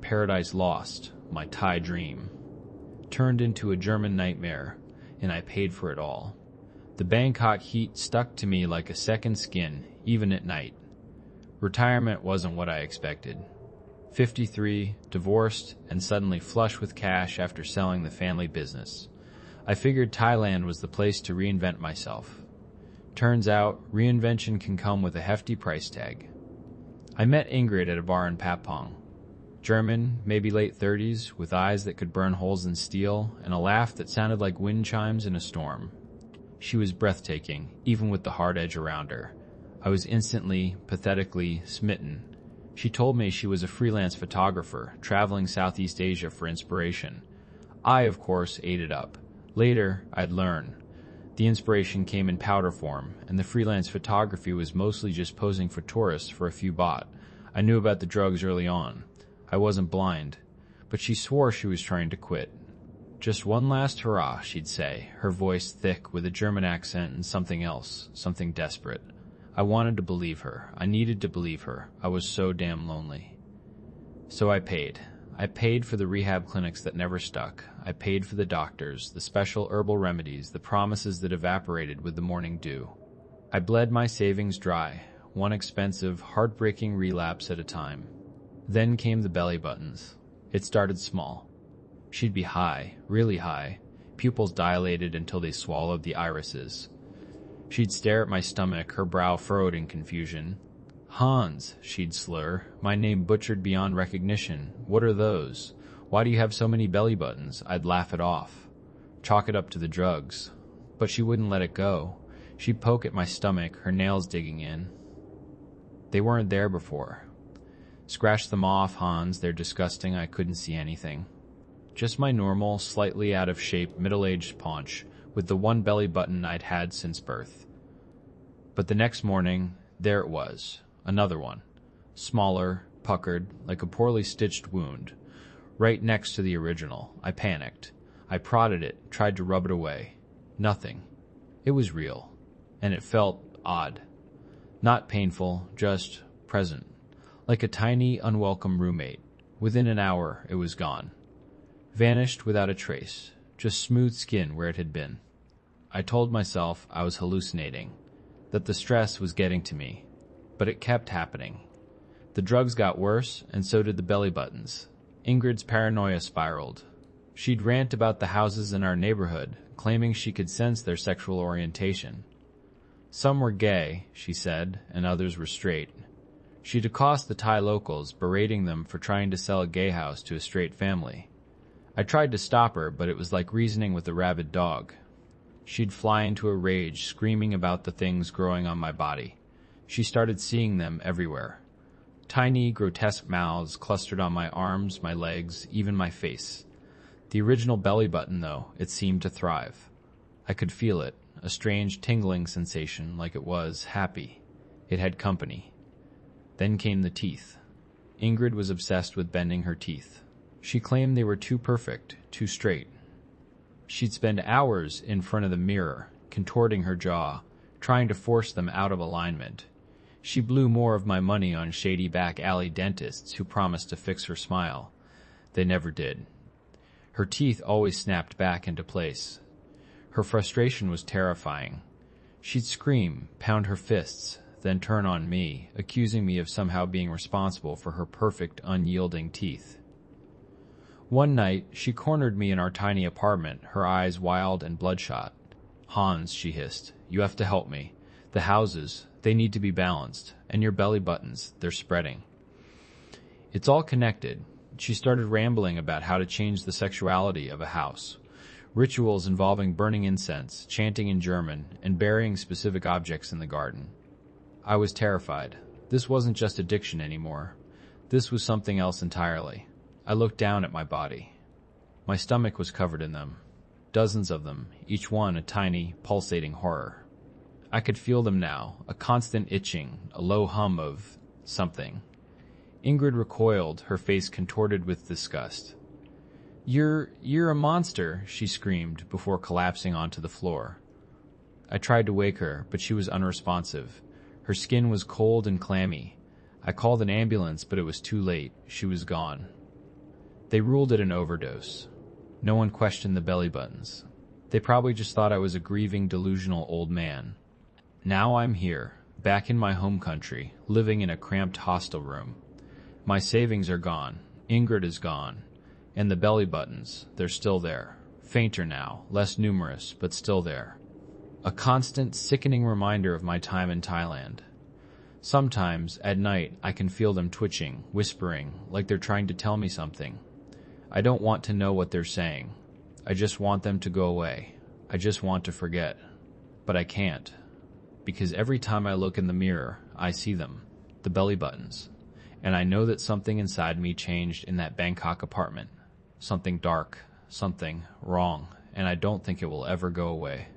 Paradise Lost, my Thai dream, turned into a German nightmare, and I paid for it all. The Bangkok heat stuck to me like a second skin, even at night. Retirement wasn't what I expected. 53, divorced, and suddenly flush with cash after selling the family business. I figured Thailand was the place to reinvent myself. Turns out, reinvention can come with a hefty price tag. I met Ingrid at a bar in Patpong. German, maybe late 30s, with eyes that could burn holes in steel, and a laugh that sounded like wind chimes in a storm. She was breathtaking, even with the hard edge around her. I was instantly, pathetically smitten. She told me she was a freelance photographer, traveling Southeast Asia for inspiration. I, of course, ate it up. Later, I'd learn. The inspiration came in powder form, and the freelance photography was mostly just posing for tourists for a few baht. I knew about the drugs early on. I wasn't blind. But she swore she was trying to quit. Just one last hurrah, she'd say, her voice thick with a German accent and something else, something desperate. I wanted to believe her. I needed to believe her. I was so damn lonely. So I paid. I paid for the rehab clinics that never stuck. I paid for the doctors, the special herbal remedies, the promises that evaporated with the morning dew. I bled my savings dry, one expensive, heartbreaking relapse at a time. Then came the belly buttons. It started small. She'd be high, really high, pupils dilated until they swallowed the irises. She'd stare at my stomach, her brow furrowed in confusion. Hans, she'd slur, my name butchered beyond recognition. What are those? Why do you have so many belly buttons? I'd laugh it off. Chalk it up to the drugs. But she wouldn't let it go. She'd poke at my stomach, her nails digging in. They weren't there before. Scratch them off, Hans, they're disgusting, I couldn't see anything. Just my normal, slightly out of shape, middle-aged paunch, with the one belly button I'd had since birth. But the next morning, there it was, another one. Smaller, puckered, like a poorly stitched wound. Right next to the original. I panicked. I prodded it, tried to rub it away. Nothing. It was real. And it felt odd. Not painful, just present. Like a tiny, unwelcome roommate. Within an hour, it was gone. Vanished without a trace. Just smooth skin where it had been. I told myself I was hallucinating, that the stress was getting to me, but it kept happening. The drugs got worse, and so did the belly buttons. Ingrid's paranoia spiraled. She'd rant about the houses in our neighborhood, claiming she could sense their sexual orientation. Some were gay, she said, and others were straight. She'd accost the Thai locals, berating them for trying to sell a gay house to a straight family. I tried to stop her, but it was like reasoning with a rabid dog. She'd fly into a rage, screaming about the things growing on my body. She started seeing them everywhere. Tiny, grotesque mouths clustered on my arms, my legs, even my face. The original belly button, though, it seemed to thrive. I could feel it, a strange tingling sensation, like it was happy. It had company. Then came the teeth. Ingrid was obsessed with bending her teeth. She claimed they were too perfect, too straight. She'd spend hours in front of the mirror, contorting her jaw, trying to force them out of alignment. She blew more of my money on shady back alley dentists who promised to fix her smile. They never did. Her teeth always snapped back into place. Her frustration was terrifying. She'd scream, pound her fists, then turn on me, accusing me of somehow being responsible for her perfect, unyielding teeth. One night, she cornered me in our tiny apartment, her eyes wild and bloodshot. Hans, she hissed, you have to help me. The houses, they need to be balanced, and your belly buttons, they're spreading. It's all connected. She started rambling about how to change the sexuality of a house. Rituals involving burning incense, chanting in German, and burying specific objects in the garden. I was terrified. This wasn't just addiction anymore. This was something else entirely. I looked down at my body. My stomach was covered in them. Dozens of them, each one a tiny, pulsating horror. I could feel them now, a constant itching, a low hum of something. Ingrid recoiled, her face contorted with disgust. You're a monster, she screamed before collapsing onto the floor. I tried to wake her, but she was unresponsive. Her skin was cold and clammy. I called an ambulance, but it was too late. She was gone. They ruled it an overdose. No one questioned the belly buttons. They probably just thought I was a grieving, delusional old man. Now I'm here, back in my home country, living in a cramped hostel room. My savings are gone, Ingrid is gone, and the belly buttons, they're still there. Fainter now, less numerous, but still there. A constant, sickening reminder of my time in Thailand. Sometimes, at night, I can feel them twitching, whispering, like they're trying to tell me something. I don't want to know what they're saying. I just want them to go away. I just want to forget. But I can't. Because every time I look in the mirror, I see them, the belly buttons. And I know that something inside me changed in that Bangkok apartment. Something dark, something wrong, and I don't think it will ever go away.